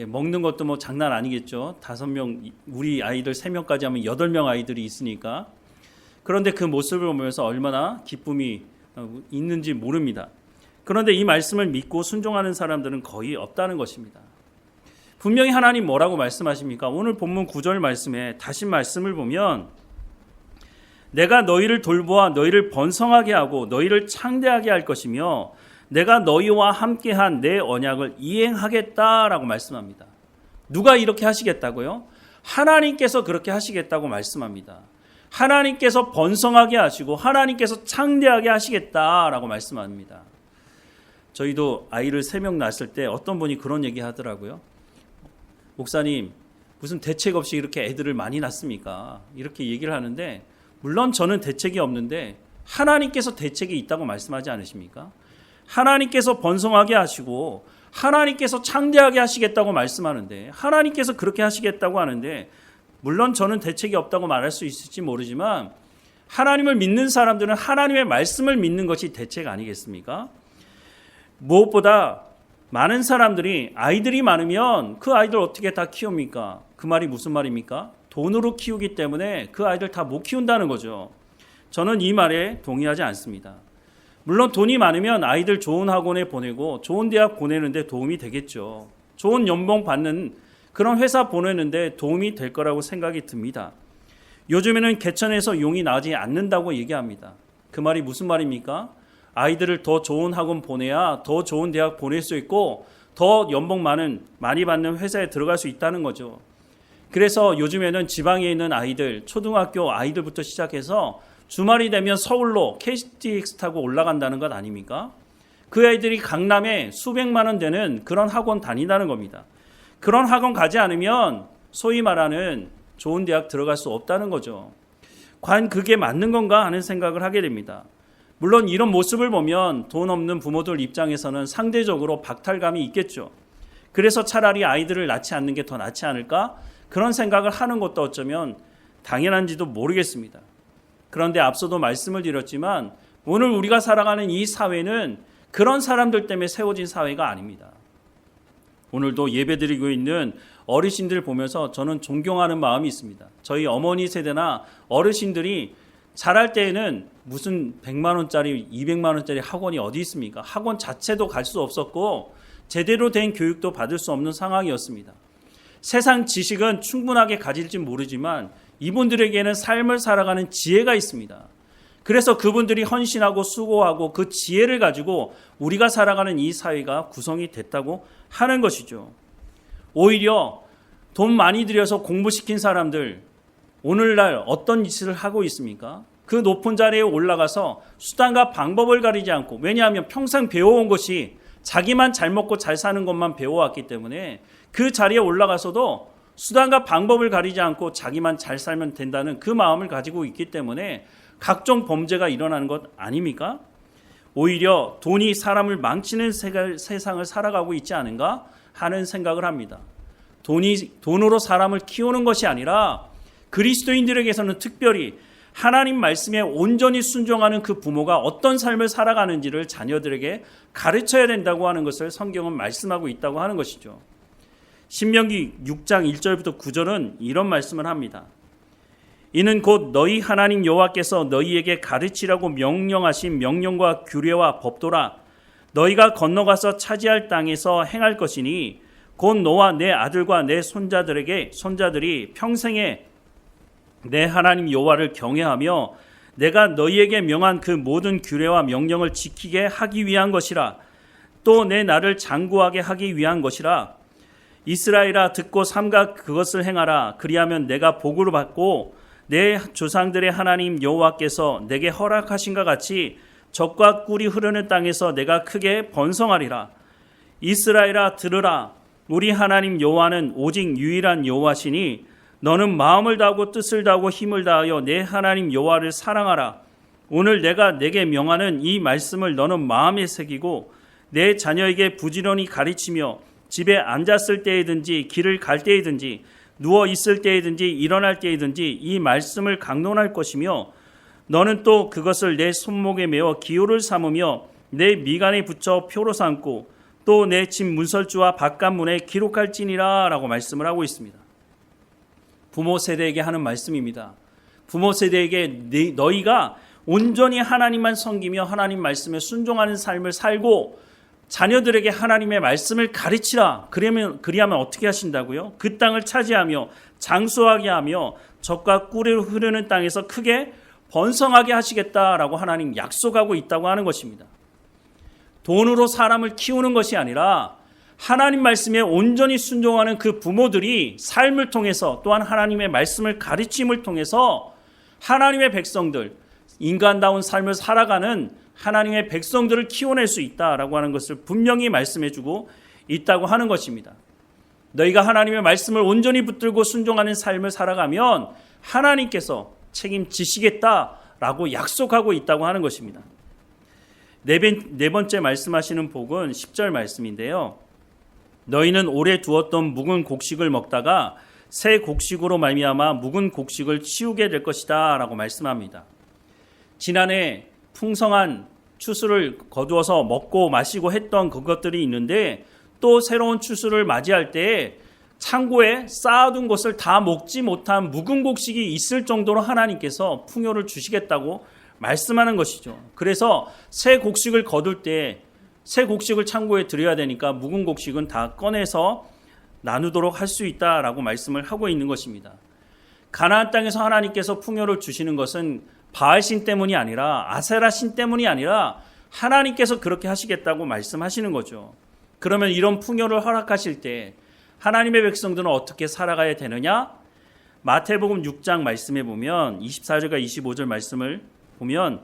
S1: 먹는 것도 뭐 장난 아니겠죠. 5명, 우리 아이들 3명까지 하면 8명 아이들이 있으니까. 그런데 그 모습을 보면서 얼마나 기쁨이 있는지 모릅니다. 그런데 이 말씀을 믿고 순종하는 사람들은 거의 없다는 것입니다. 분명히 하나님 뭐라고 말씀하십니까? 오늘 본문 9절 말씀에 다시 말씀을 보면 내가 너희를 돌보아 너희를 번성하게 하고 너희를 창대하게 할 것이며 내가 너희와 함께한 내 언약을 이행하겠다라고 말씀합니다. 누가 이렇게 하시겠다고요? 하나님께서 그렇게 하시겠다고 말씀합니다. 하나님께서 번성하게 하시고 하나님께서 창대하게 하시겠다라고 말씀합니다. 저희도 아이를 3명 낳았을 때 어떤 분이 그런 얘기 하더라고요. 목사님, 무슨 대책 없이 이렇게 애들을 많이 낳습니까? 이렇게 얘기를 하는데, 물론 저는 대책이 없는데 하나님께서 대책이 있다고 말씀하지 않으십니까? 하나님께서 번성하게 하시고 하나님께서 창대하게 하시겠다고 말씀하는데, 하나님께서 그렇게 하시겠다고 하는데, 물론 저는 대책이 없다고 말할 수 있을지 모르지만 하나님을 믿는 사람들은 하나님의 말씀을 믿는 것이 대책 아니겠습니까? 무엇보다 많은 사람들이 아이들이 많으면 그 아이들 어떻게 다 키웁니까? 그 말이 무슨 말입니까? 돈으로 키우기 때문에 그 아이들 다 못 키운다는 거죠. 저는 이 말에 동의하지 않습니다. 물론 돈이 많으면 아이들 좋은 학원에 보내고 좋은 대학 보내는데 도움이 되겠죠. 좋은 연봉 받는 그런 회사 보내는데 도움이 될 거라고 생각이 듭니다. 요즘에는 개천에서 용이 나지 않는다고 얘기합니다. 그 말이 무슨 말입니까? 아이들을 더 좋은 학원 보내야 더 좋은 대학 보낼 수 있고 더 연봉 많이 받는 회사에 들어갈 수 있다는 거죠. 그래서 요즘에는 지방에 있는 아이들, 초등학교 아이들부터 시작해서 주말이 되면 서울로 KTX 타고 올라간다는 것 아닙니까? 그 아이들이 강남에 수백만 원 되는 그런 학원 다닌다는 겁니다. 그런 학원 가지 않으면 소위 말하는 좋은 대학 들어갈 수 없다는 거죠. 과연 그게 맞는 건가 하는 생각을 하게 됩니다. 물론 이런 모습을 보면 돈 없는 부모들 입장에서는 상대적으로 박탈감이 있겠죠. 그래서 차라리 아이들을 낳지 않는 게 더 낫지 않을까? 그런 생각을 하는 것도 어쩌면 당연한지도 모르겠습니다. 그런데 앞서도 말씀을 드렸지만 오늘 우리가 살아가는 이 사회는 그런 사람들 때문에 세워진 사회가 아닙니다. 오늘도 예배드리고 있는 어르신들 보면서 저는 존경하는 마음이 있습니다. 저희 어머니 세대나 어르신들이 자랄 때에는 무슨 100만 원짜리, 200만 원짜리 학원이 어디 있습니까? 학원 자체도 갈 수 없었고 제대로 된 교육도 받을 수 없는 상황이었습니다. 세상 지식은 충분하게 가질지 모르지만 이분들에게는 삶을 살아가는 지혜가 있습니다. 그래서 그분들이 헌신하고 수고하고 그 지혜를 가지고 우리가 살아가는 이 사회가 구성이 됐다고 하는 것이죠. 오히려 돈 많이 들여서 공부시킨 사람들 오늘날 어떤 짓을 하고 있습니까? 그 높은 자리에 올라가서 수단과 방법을 가리지 않고, 왜냐하면 평생 배워온 것이 자기만 잘 먹고 잘 사는 것만 배워왔기 때문에 그 자리에 올라가서도 수단과 방법을 가리지 않고 자기만 잘 살면 된다는 그 마음을 가지고 있기 때문에 각종 범죄가 일어나는 것 아닙니까? 오히려 돈이 사람을 망치는 세상을 살아가고 있지 않은가 하는 생각을 합니다. 돈으로 사람을 키우는 것이 아니라 그리스도인들에게서는 특별히 하나님 말씀에 온전히 순종하는 그 부모가 어떤 삶을 살아가는지를 자녀들에게 가르쳐야 된다고 하는 것을 성경은 말씀하고 있다고 하는 것이죠. 신명기 6장 1절부터 9절은 이런 말씀을 합니다. 이는 곧 너희 하나님 여호와께서 너희에게 가르치라고 명령하신 명령과 규례와 법도라. 너희가 건너가서 차지할 땅에서 행할 것이니 곧 너와 내 아들과 내 손자들이 평생에 내 하나님 여호와를 경외하며 내가 너희에게 명한 그 모든 규례와 명령을 지키게 하기 위한 것이라. 또 내 나를 장구하게 하기 위한 것이라. 이스라엘아 듣고 삼가 그것을 행하라. 그리하면 내가 복을 받고 내 조상들의 하나님 여호와께서 내게 허락하신것 같이 젖과 꿀이 흐르는 땅에서 내가 크게 번성하리라. 이스라엘아 들으라. 우리 하나님 여호와는 오직 유일한 여호와시니 너는 마음을 다하고 뜻을 다하고 힘을 다하여 내 하나님 여호와를 사랑하라. 오늘 내가 내게 명하는 이 말씀을 너는 마음에 새기고 내 자녀에게 부지런히 가르치며 집에 앉았을 때이든지 길을 갈 때이든지 누워 있을 때이든지 일어날 때이든지 이 말씀을 강론할 것이며 너는 또 그것을 내 손목에 메어 기호를 삼으며 내 미간에 붙여 표로 삼고 또 내 집 문설주와 바깥문에 기록할지니라 라고 말씀을 하고 있습니다. 부모 세대에게 하는 말씀입니다. 부모 세대에게 너희가 온전히 하나님만 섬기며 하나님 말씀에 순종하는 삶을 살고 자녀들에게 하나님의 말씀을 가르치라. 그리하면 어떻게 하신다고요? 그 땅을 차지하며 장수하게 하며 젖과 꿀이 흐르는 땅에서 크게 번성하게 하시겠다라고 하나님 약속하고 있다고 하는 것입니다. 돈으로 사람을 키우는 것이 아니라 하나님 말씀에 온전히 순종하는 그 부모들이 삶을 통해서 또한 하나님의 말씀을 가르침을 통해서 하나님의 백성들, 인간다운 삶을 살아가는 하나님의 백성들을 키워낼 수 있다라고 하는 것을 분명히 말씀해주고 있다고 하는 것입니다. 너희가 하나님의 말씀을 온전히 붙들고 순종하는 삶을 살아가면 하나님께서 책임지시겠다라고 약속하고 있다고 하는 것입니다. 네 번째 말씀하시는 복은 10절 말씀인데요. 너희는 오래 두었던 묵은 곡식을 먹다가 새 곡식으로 말미암아 묵은 곡식을 치우게 될 것이다 라고 말씀합니다. 지난해 풍성한 추수를 거두어서 먹고 마시고 했던 그것들이 있는데 또 새로운 추수를 맞이할 때 창고에 쌓아둔 것을 다 먹지 못한 묵은 곡식이 있을 정도로 하나님께서 풍요를 주시겠다고 말씀하는 것이죠. 그래서 새 곡식을 거둘 때 새 곡식을 창고에 들여야 되니까 묵은 곡식은 다 꺼내서 나누도록 할 수 있다라고 말씀을 하고 있는 것입니다. 가나안 땅에서 하나님께서 풍요를 주시는 것은 바알신 때문이 아니라 아세라신 때문이 아니라 하나님께서 그렇게 하시겠다고 말씀하시는 거죠. 그러면 이런 풍요를 허락하실 때 하나님의 백성들은 어떻게 살아가야 되느냐? 마태복음 6장 말씀에 보면 24절과 25절 말씀을 보면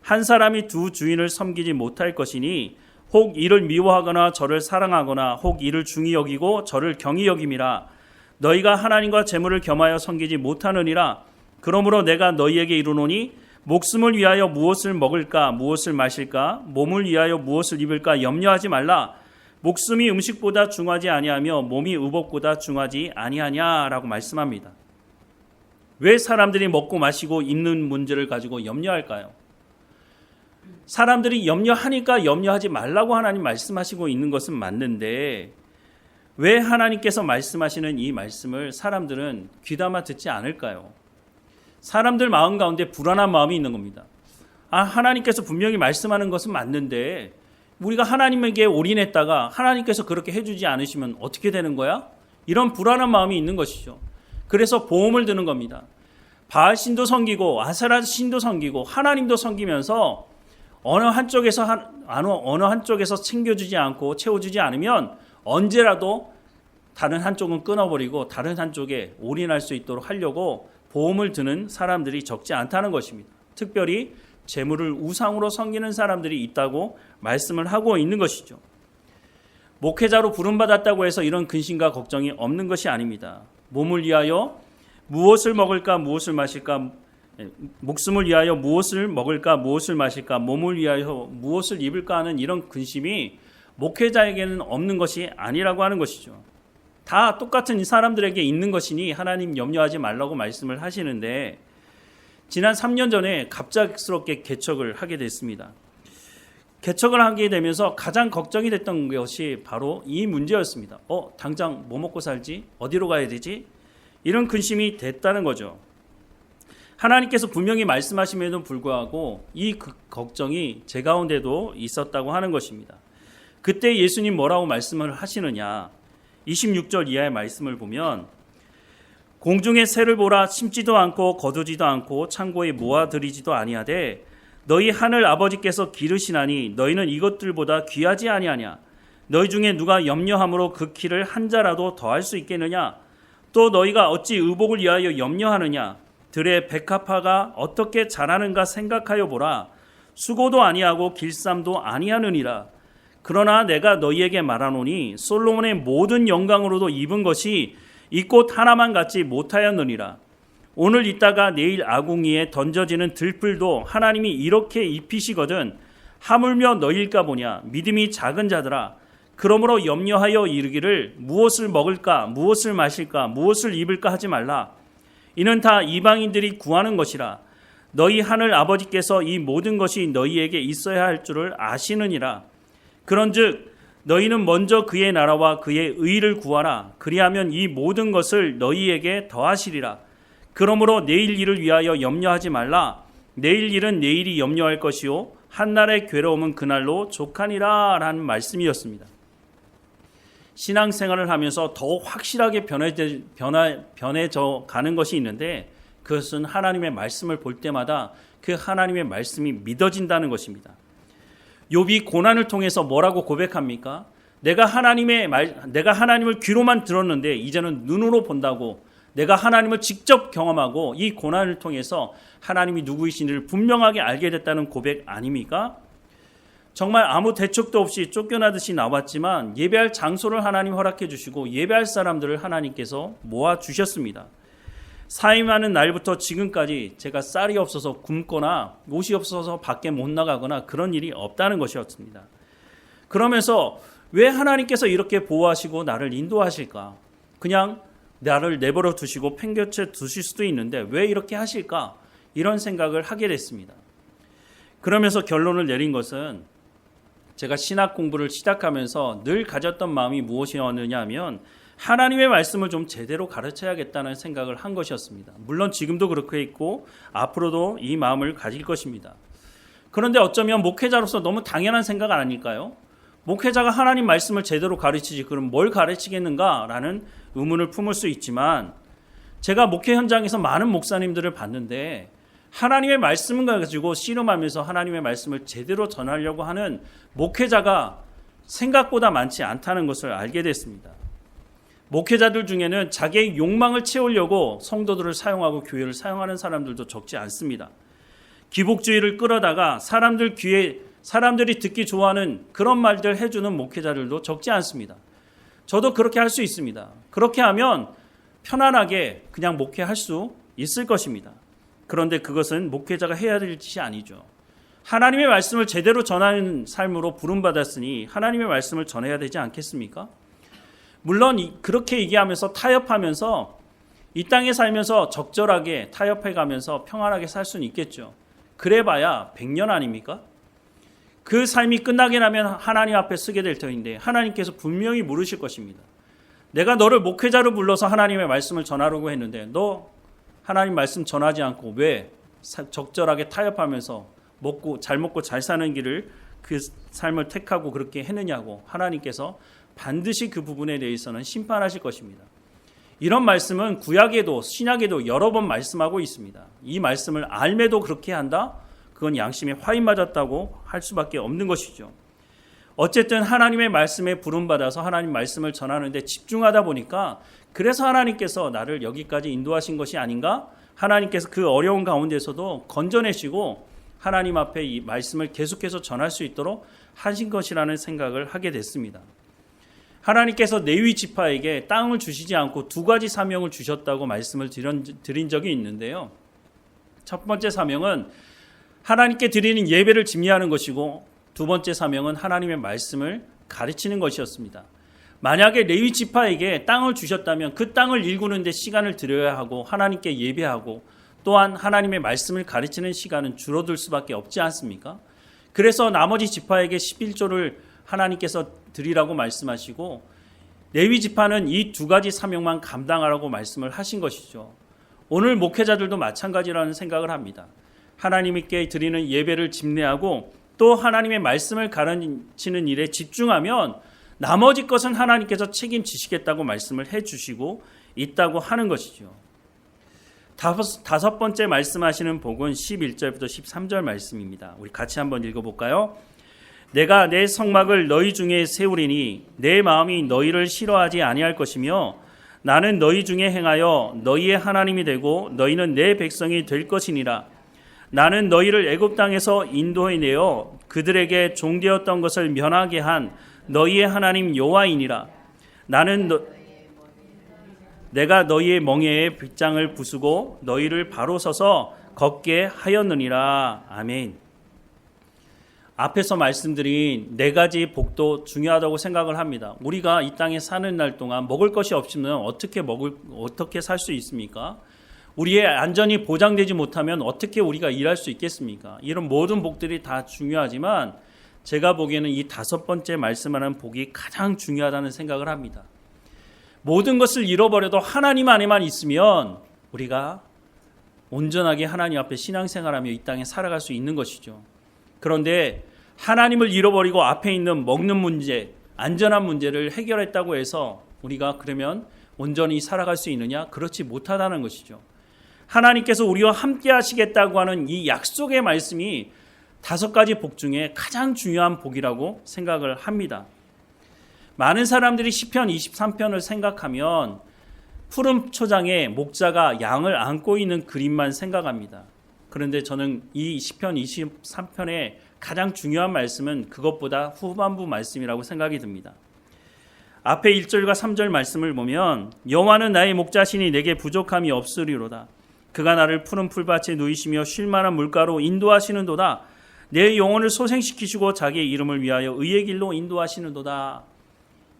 S1: 한 사람이 두 주인을 섬기지 못할 것이니 혹 이를 미워하거나 저를 사랑하거나 혹 이를 중히 여기고 저를 경히 여김이라. 너희가 하나님과 재물을 겸하여 섬기지 못하느니라. 그러므로 내가 너희에게 이르노니 목숨을 위하여 무엇을 먹을까 무엇을 마실까 몸을 위하여 무엇을 입을까 염려하지 말라. 목숨이 음식보다 중하지 아니하며 몸이 의복보다 중하지 아니하냐라고 말씀합니다. 왜 사람들이 먹고 마시고 입는 문제를 가지고 염려할까요? 사람들이 염려하니까 염려하지 말라고 하나님 말씀하시고 있는 것은 맞는데 왜 하나님께서 말씀하시는 이 말씀을 사람들은 귀담아 듣지 않을까요? 사람들 마음 가운데 불안한 마음이 있는 겁니다. 하나님께서 분명히 말씀하는 것은 맞는데 우리가 하나님에게 올인했다가 하나님께서 그렇게 해주지 않으시면 어떻게 되는 거야? 이런 불안한 마음이 있는 것이죠. 그래서 보험을 드는 겁니다. 바알 신도 섬기고 아세라 신도 섬기고 하나님도 섬기면서 어느 한쪽에서 챙겨주지 않고 채워주지 않으면 언제라도 다른 한쪽은 끊어버리고 다른 한쪽에 올인할 수 있도록 하려고 보험을 드는 사람들이 적지 않다는 것입니다. 특별히 재물을 우상으로 섬기는 사람들이 있다고 말씀을 하고 있는 것이죠. 목회자로 부름받았다고 해서 이런 근심과 걱정이 없는 것이 아닙니다. 몸을 위하여 무엇을 먹을까 무엇을 마실까, 목숨을 위하여 무엇을 먹을까 무엇을 마실까, 몸을 위하여 무엇을 입을까 하는 이런 근심이 목회자에게는 없는 것이 아니라고 하는 것이죠. 다 똑같은 이 사람들에게 있는 것이니 하나님 염려하지 말라고 말씀을 하시는데 지난 3년 전에 갑작스럽게 개척을 하게 됐습니다. 개척을 하게 되면서 가장 걱정이 됐던 것이 바로 이 문제였습니다. 당장 뭐 먹고 살지? 어디로 가야 되지? 이런 근심이 됐다는 거죠. 하나님께서 분명히 말씀하심에도 불구하고 이 걱정이 제 가운데도 있었다고 하는 것입니다. 그때 예수님 뭐라고 말씀을 하시느냐? 26절 이하의 말씀을 보면 공중의 새를 보라, 심지도 않고 거두지도 않고 창고에 모아들이지도 아니하되 너희 하늘 아버지께서 기르시나니 너희는 이것들보다 귀하지 아니하냐? 너희 중에 누가 염려함으로 그 키를 한 자라도 더할 수 있겠느냐? 또 너희가 어찌 의복을 위하여 염려하느냐? 들의 백합화가 어떻게 자라는가 생각하여 보라. 수고도 아니하고 길쌈도 아니하느니라. 그러나 내가 너희에게 말하노니 솔로몬의 모든 영광으로도 입은 것이 이 꽃 하나만 갖지 못하였느니라. 오늘 있다가 내일 아궁이에 던져지는 들풀도 하나님이 이렇게 입히시거든 하물며 너희일까 보냐. 믿음이 작은 자들아, 그러므로 염려하여 이르기를 무엇을 먹을까 무엇을 마실까 무엇을 입을까 하지 말라. 이는 다 이방인들이 구하는 것이라. 너희 하늘 아버지께서 이 모든 것이 너희에게 있어야 할 줄을 아시느니라. 그런즉 너희는 먼저 그의 나라와 그의 의를 구하라. 그리하면 이 모든 것을 너희에게 더하시리라. 그러므로 내일 일을 위하여 염려하지 말라. 내일 일은 내일이 염려할 것이요 한날의 괴로움은 그날로 족하니라 라는 말씀이었습니다. 신앙생활을 하면서 더욱 확실하게 변해져 가는 것이 있는데 그것은 하나님의 말씀을 볼 때마다 그 하나님의 말씀이 믿어진다는 것입니다. 욥이 고난을 통해서 뭐라고 고백합니까? 내가 하나님을 귀로만 들었는데 이제는 눈으로 본다고, 내가 하나님을 직접 경험하고 이 고난을 통해서 하나님이 누구이신지를 분명하게 알게 됐다는 고백 아닙니까? 정말 아무 대책도 없이 쫓겨나듯이 나왔지만 예배할 장소를 하나님 허락해 주시고 예배할 사람들을 하나님께서 모아 주셨습니다. 사임하는 날부터 지금까지 제가 쌀이 없어서 굶거나 옷이 없어서 밖에 못 나가거나 그런 일이 없다는 것이었습니다. 그러면서 왜 하나님께서 이렇게 보호하시고 나를 인도하실까? 그냥 나를 내버려 두시고 팽겨쳐 두실 수도 있는데 왜 이렇게 하실까? 이런 생각을 하게 됐습니다. 그러면서 결론을 내린 것은 제가 신학 공부를 시작하면서 늘 가졌던 마음이 무엇이었느냐 하면 하나님의 말씀을 좀 제대로 가르쳐야겠다는 생각을 한 것이었습니다. 물론 지금도 그렇게 있고 앞으로도 이 마음을 가질 것입니다. 그런데 어쩌면 목회자로서 너무 당연한 생각 아닐까요? 목회자가 하나님 말씀을 제대로 가르치지 그럼 뭘 가르치겠는가라는 의문을 품을 수 있지만 제가 목회 현장에서 많은 목사님들을 봤는데 하나님의 말씀을 가지고 씨름하면서 하나님의 말씀을 제대로 전하려고 하는 목회자가 생각보다 많지 않다는 것을 알게 됐습니다. 목회자들 중에는 자기의 욕망을 채우려고 성도들을 사용하고 교회를 사용하는 사람들도 적지 않습니다. 기복주의를 끌어다가 사람들이 듣기 좋아하는 그런 말들 해주는 목회자들도 적지 않습니다. 저도 그렇게 할 수 있습니다. 그렇게 하면 편안하게 그냥 목회할 수 있을 것입니다. 그런데 그것은 목회자가 해야 될 짓이 아니죠. 하나님의 말씀을 제대로 전하는 삶으로 부름받았으니 하나님의 말씀을 전해야 되지 않겠습니까? 물론 그렇게 얘기하면서 타협하면서 이 땅에 살면서 적절하게 타협해가면서 평안하게 살 수는 있겠죠. 그래봐야 100년 아닙니까? 그 삶이 끝나게 나면 하나님 앞에 서게 될 터인데 하나님께서 분명히 물으실 것입니다. 내가 너를 목회자로 불러서 하나님의 말씀을 전하려고 했는데 너 하나님 말씀 전하지 않고 왜 적절하게 타협하면서 잘 먹고 잘 사는 길을 그 삶을 택하고 그렇게 했느냐고 하나님께서 반드시 그 부분에 대해서는 심판하실 것입니다. 이런 말씀은 구약에도 신약에도 여러 번 말씀하고 있습니다. 이 말씀을 알매도 그렇게 한다? 그건 양심에 화인 맞았다고 할 수밖에 없는 것이죠. 어쨌든 하나님의 말씀에 부름받아서 하나님 말씀을 전하는데 집중하다 보니까 그래서 하나님께서 나를 여기까지 인도하신 것이 아닌가? 하나님께서 그 어려운 가운데서도 건져내시고 하나님 앞에 이 말씀을 계속해서 전할 수 있도록 하신 것이라는 생각을 하게 됐습니다. 하나님께서 레위 지파에게 땅을 주시지 않고 두 가지 사명을 주셨다고 말씀을 드린 적이 있는데요. 첫 번째 사명은 하나님께 드리는 예배를 집례하는 것이고 두 번째 사명은 하나님의 말씀을 가르치는 것이었습니다. 만약에 레위 지파에게 땅을 주셨다면 그 땅을 일구는 데 시간을 들여야 하고 하나님께 예배하고 또한 하나님의 말씀을 가르치는 시간은 줄어들 수밖에 없지 않습니까? 그래서 나머지 지파에게 11조를 하나님께서 드리라고 말씀하시고 레위 지파는 이 두 가지 사명만 감당하라고 말씀을 하신 것이죠. 오늘 목회자들도 마찬가지라는 생각을 합니다. 하나님께 드리는 예배를 집례하고 또 하나님의 말씀을 가르치는 일에 집중하면 나머지 것은 하나님께서 책임지시겠다고 말씀을 해주시고 있다고 하는 것이죠. 다섯 번째 말씀하시는 복은 11절부터 13절 말씀입니다. 우리 같이 한번 읽어볼까요? 내가 내 성막을 너희 중에 세우리니 내 마음이 너희를 싫어하지 아니할 것이며 나는 너희 중에 행하여 너희의 하나님이 되고 너희는 내 백성이 될 것이니라. 나는 너희를 애굽 땅에서 인도해내어 그들에게 종되었던 것을 면하게 한 너희의 하나님 여호와이니라. 내가 너희의 멍에에 빗장을 부수고 너희를 바로 서서 걷게 하였느니라. 아멘. 앞에서 말씀드린 네 가지 복도 중요하다고 생각을 합니다. 우리가 이 땅에 사는 날 동안 먹을 것이 없으면 어떻게 살 수 있습니까? 우리의 안전이 보장되지 못하면 어떻게 우리가 일할 수 있겠습니까? 이런 모든 복들이 다 중요하지만 제가 보기에는 이 다섯 번째 말씀하는 복이 가장 중요하다는 생각을 합니다. 모든 것을 잃어버려도 하나님 안에만 있으면 우리가 온전하게 하나님 앞에 신앙생활하며 이 땅에 살아갈 수 있는 것이죠. 그런데 하나님을 잃어버리고 앞에 있는 먹는 문제, 안전한 문제를 해결했다고 해서 우리가 그러면 온전히 살아갈 수 있느냐? 그렇지 못하다는 것이죠. 하나님께서 우리와 함께 하시겠다고 하는 이 약속의 말씀이 다섯 가지 복 중에 가장 중요한 복이라고 생각을 합니다. 많은 사람들이 시편 23편을 생각하면 푸른 초장에 목자가 양을 안고 있는 그림만 생각합니다. 그런데 저는 이 시편 23편의 가장 중요한 말씀은 그것보다 후반부 말씀이라고 생각이 듭니다. 앞에 1절과 3절 말씀을 보면 여호와는 나의 목자시니 내게 부족함이 없으리로다. 그가 나를 푸른 풀밭에 누이시며 쉴 만한 물가로 인도하시는도다. 내 영혼을 소생시키시고 자기의 이름을 위하여 의의 길로 인도하시는도다.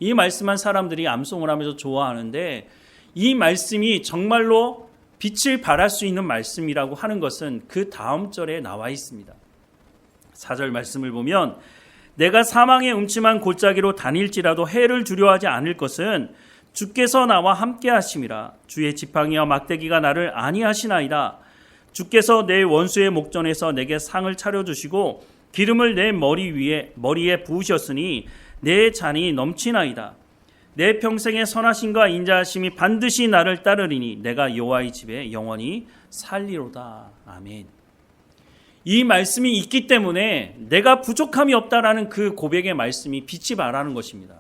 S1: 이 말씀한 사람들이 암송을 하면서 좋아하는데 이 말씀이 정말로 빛을 발할 수 있는 말씀이라고 하는 것은 그 다음 절에 나와 있습니다. 4절 말씀을 보면 내가 사망의 음침한 골짜기로 다닐지라도 해를 두려워하지 않을 것은 주께서 나와 함께 하심이라. 주의 지팡이와 막대기가 나를 안위하시나이다. 주께서 내 원수의 목전에서 내게 상을 차려주시고 기름을 내 머리에 부으셨으니 내 잔이 넘치나이다. 내 평생의 선하심과 인자하심이 반드시 나를 따르리니 내가 여호와의 집에 영원히 살리로다. 아멘. 이 말씀이 있기 때문에 내가 부족함이 없다라는 그 고백의 말씀이 빛이 발하는 것입니다.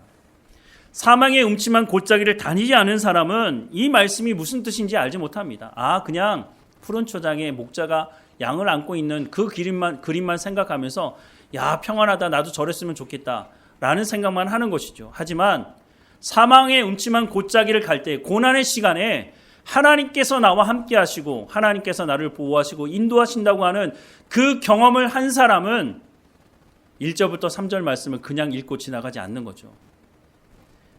S1: 사망의 음침한 골짜기를 다니지 않은 사람은 이 말씀이 무슨 뜻인지 알지 못합니다. 그냥 푸른 초장에 목자가 양을 안고 있는 그 그림만 생각하면서 평안하다, 나도 저랬으면 좋겠다 라는 생각만 하는 것이죠. 하지만 사망의 음침한 골짜기를 갈 때, 고난의 시간에 하나님께서 나와 함께 하시고 하나님께서 나를 보호하시고 인도하신다고 하는 그 경험을 한 사람은 1절부터 3절 말씀을 그냥 읽고 지나가지 않는 거죠.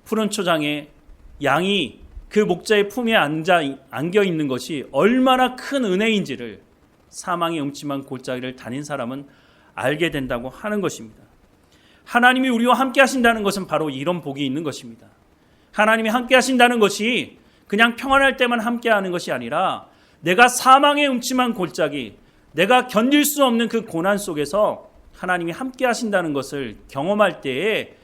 S1: 푸른 초장에 양이 그 목자의 품에 안겨 있는 것이 얼마나 큰 은혜인지를 사망의 음침한 골짜기를 다닌 사람은 알게 된다고 하는 것입니다. 하나님이 우리와 함께 하신다는 것은 바로 이런 복이 있는 것입니다. 하나님이 함께 하신다는 것이 그냥 평안할 때만 함께 하는 것이 아니라 내가 사망의 음침한 골짜기, 내가 견딜 수 없는 그 고난 속에서 하나님이 함께 하신다는 것을 경험할 때에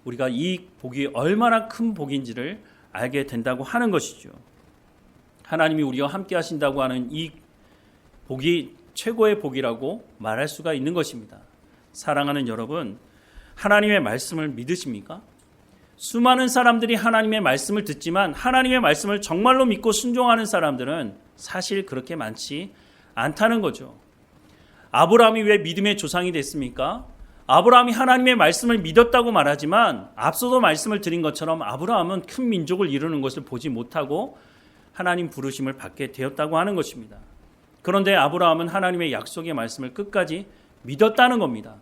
S1: 우리가 이 복이 얼마나 큰 복인지를 알게 된다고 하는 것이죠. 하나님이 우리와 함께 하신다고 하는 이 복이 최고의 복이라고 말할 수가 있는 것입니다. 사랑하는 여러분, 하나님의 말씀을 믿으십니까? 수많은 사람들이 하나님의 말씀을 듣지만 하나님의 말씀을 정말로 믿고 순종하는 사람들은 사실 그렇게 많지 않다는 거죠. 아브라함이 왜 믿음의 조상이 됐습니까? 아브라함이 하나님의 말씀을 믿었다고 말하지만 앞서도 말씀을 드린 것처럼 아브라함은 큰 민족을 이루는 것을 보지 못하고 하나님 부르심을 받게 되었다고 하는 것입니다. 그런데 아브라함은 하나님의 약속의 말씀을 끝까지 믿었다는 겁니다.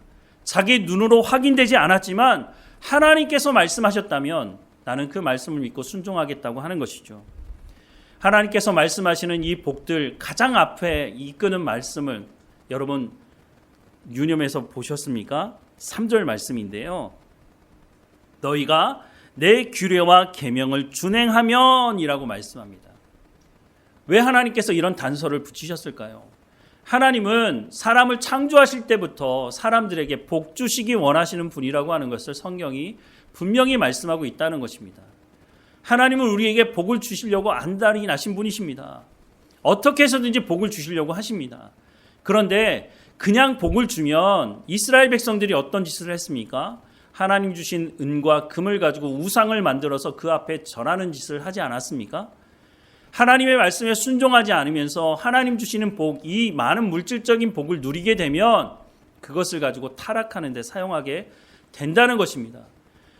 S1: 자기 눈으로 확인되지 않았지만 하나님께서 말씀하셨다면 나는 그 말씀을 믿고 순종하겠다고 하는 것이죠. 하나님께서 말씀하시는 이 복들 가장 앞에 이끄는 말씀을 여러분 유념해서 보셨습니까? 3절 말씀인데요. 너희가 내 규례와 계명을 준행하면 이라고 말씀합니다. 왜 하나님께서 이런 단서를 붙이셨을까요? 하나님은 사람을 창조하실 때부터 사람들에게 복 주시기 원하시는 분이라고 하는 것을 성경이 분명히 말씀하고 있다는 것입니다. 하나님은 우리에게 복을 주시려고 안달이 나신 분이십니다. 어떻게 해서든지 복을 주시려고 하십니다. 그런데 그냥 복을 주면 이스라엘 백성들이 어떤 짓을 했습니까? 하나님 주신 은과 금을 가지고 우상을 만들어서 그 앞에 절하는 짓을 하지 않았습니까? 하나님의 말씀에 순종하지 않으면서 하나님 주시는 복, 이 많은 물질적인 복을 누리게 되면 그것을 가지고 타락하는 데 사용하게 된다는 것입니다.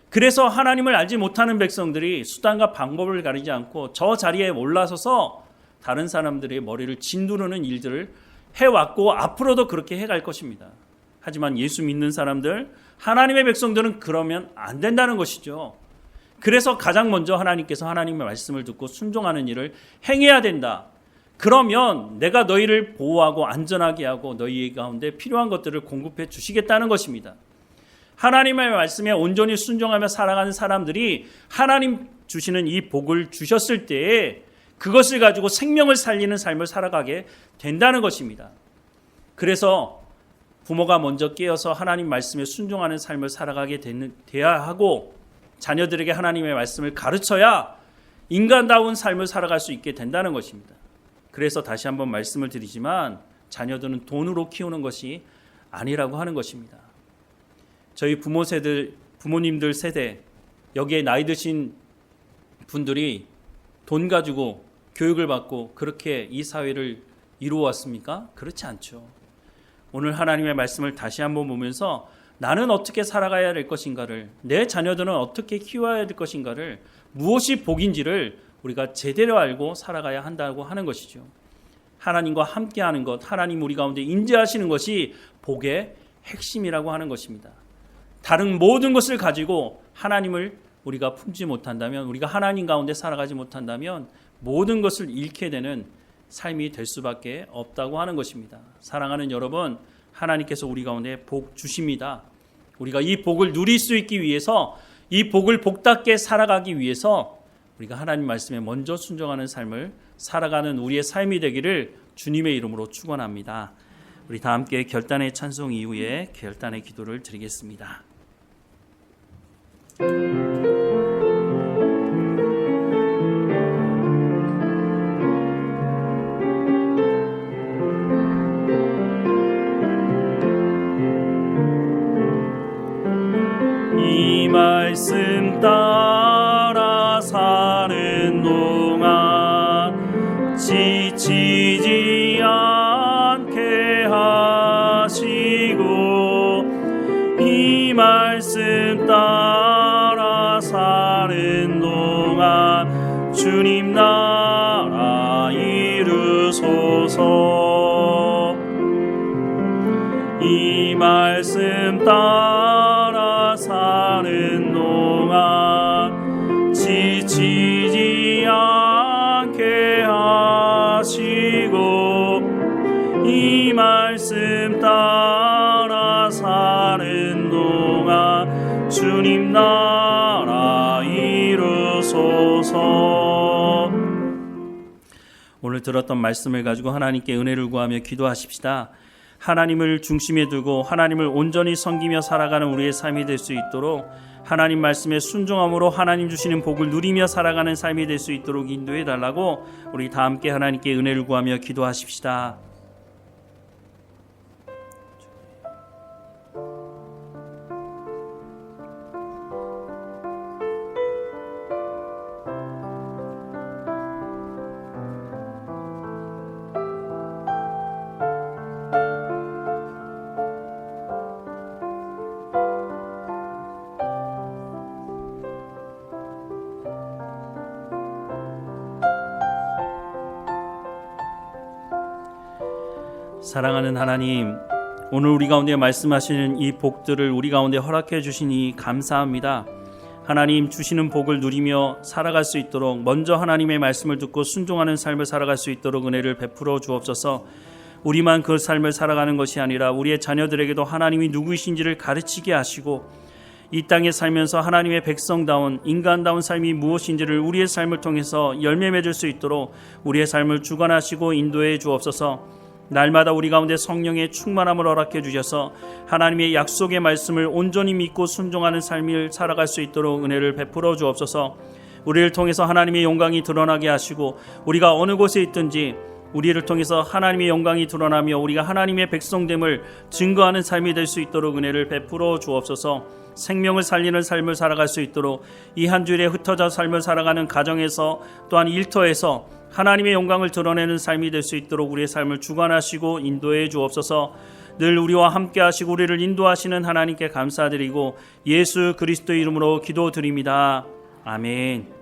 S1: 그래서 하나님을 알지 못하는 백성들이 수단과 방법을 가리지 않고 저 자리에 올라서서 다른 사람들의 머리를 짓누르는 일들을 해왔고 앞으로도 그렇게 해갈 것입니다. 하지만 예수 믿는 사람들, 하나님의 백성들은 그러면 안 된다는 것이죠. 그래서 가장 먼저 하나님께서 하나님의 말씀을 듣고 순종하는 일을 행해야 된다. 그러면 내가 너희를 보호하고 안전하게 하고 너희 가운데 필요한 것들을 공급해 주시겠다는 것입니다. 하나님의 말씀에 온전히 순종하며 살아가는 사람들이 하나님 주시는 이 복을 주셨을 때에 그것을 가지고 생명을 살리는 삶을 살아가게 된다는 것입니다. 그래서 부모가 먼저 깨어서 하나님 말씀에 순종하는 삶을 살아가게 돼야 하고 자녀들에게 하나님의 말씀을 가르쳐야 인간다운 삶을 살아갈 수 있게 된다는 것입니다. 그래서 다시 한번 말씀을 드리지만 자녀들은 돈으로 키우는 것이 아니라고 하는 것입니다. 저희 부모님들 세대, 여기에 나이 드신 분들이 돈 가지고 교육을 받고 그렇게 이 사회를 이루어왔습니까? 그렇지 않죠. 오늘 하나님의 말씀을 다시 한번 보면서 나는 어떻게 살아가야 될 것인가를, 내 자녀들은 어떻게 키워야 될 것인가를, 무엇이 복인지를 우리가 제대로 알고 살아가야 한다고 하는 것이죠. 하나님과 함께하는 것, 하나님 우리 가운데 임재하시는 것이 복의 핵심이라고 하는 것입니다. 다른 모든 것을 가지고 하나님을 우리가 품지 못한다면, 우리가 하나님 가운데 살아가지 못한다면 모든 것을 잃게 되는 삶이 될 수밖에 없다고 하는 것입니다. 사랑하는 여러분, 하나님께서 우리 가운데 복 주십니다. 우리가 이 복을 누릴 수 있기 위해서, 이 복을 복답게 살아가기 위해서 우리가 하나님 말씀에 먼저 순종하는 삶을 살아가는 우리의 삶이 되기를 주님의 이름으로 축원합니다. 우리 다 함께 결단의 찬송 이후에 결단의 기도를 드리겠습니다. 이 말씀 따라 사는 동안 지치지 않게 하시고, 이 말씀 따라 사는 동안 주님 나라 이루소서. 이 말씀 따라 사는 동안 지치지 않게 하시고, 이 말씀 따라 살아가는 동안 주님 나라 이루소서. 오늘 들었던 말씀을 가지고 하나님께 은혜를 구하며 기도하십시다. 하나님을 중심에 두고 하나님을 온전히 섬기며 살아가는 우리의 삶이 될 수 있도록, 하나님 말씀에 순종함으로 하나님 주시는 복을 누리며 살아가는 삶이 될 수 있도록 인도해 달라고 우리 다 함께 하나님께 은혜를 구하며 기도하십시다. 사랑하는 하나님, 오늘 우리 가운데 말씀하시는 이 복들을 우리 가운데 허락해 주시니 감사합니다. 하나님 주시는 복을 누리며 살아갈 수 있도록, 먼저 하나님의 말씀을 듣고 순종하는 삶을 살아갈 수 있도록 은혜를 베풀어 주옵소서. 우리만 그 삶을 살아가는 것이 아니라 우리의 자녀들에게도 하나님이 누구이신지를 가르치게 하시고, 이 땅에 살면서 하나님의 백성다운 인간다운 삶이 무엇인지를 우리의 삶을 통해서 열매 맺을 수 있도록 우리의 삶을 주관하시고 인도해 주옵소서. 날마다 우리 가운데 성령의 충만함을 허락해 주셔서 하나님의 약속의 말씀을 온전히 믿고 순종하는 삶을 살아갈 수 있도록 은혜를 베풀어 주옵소서. 우리를 통해서 하나님의 영광이 드러나게 하시고, 우리가 어느 곳에 있든지 우리를 통해서 하나님의 영광이 드러나며 우리가 하나님의 백성됨을 증거하는 삶이 될 수 있도록 은혜를 베풀어 주옵소서. 생명을 살리는 삶을 살아갈 수 있도록 이 한 주일에 흩어져 삶을 살아가는 가정에서, 또한 일터에서 하나님의 영광을 드러내는 삶이 될 수 있도록 우리의 삶을 주관하시고 인도해 주옵소서. 늘 우리와 함께 하시고 우리를 인도하시는 하나님께 감사드리고 예수 그리스도의 이름으로 기도드립니다. 아멘.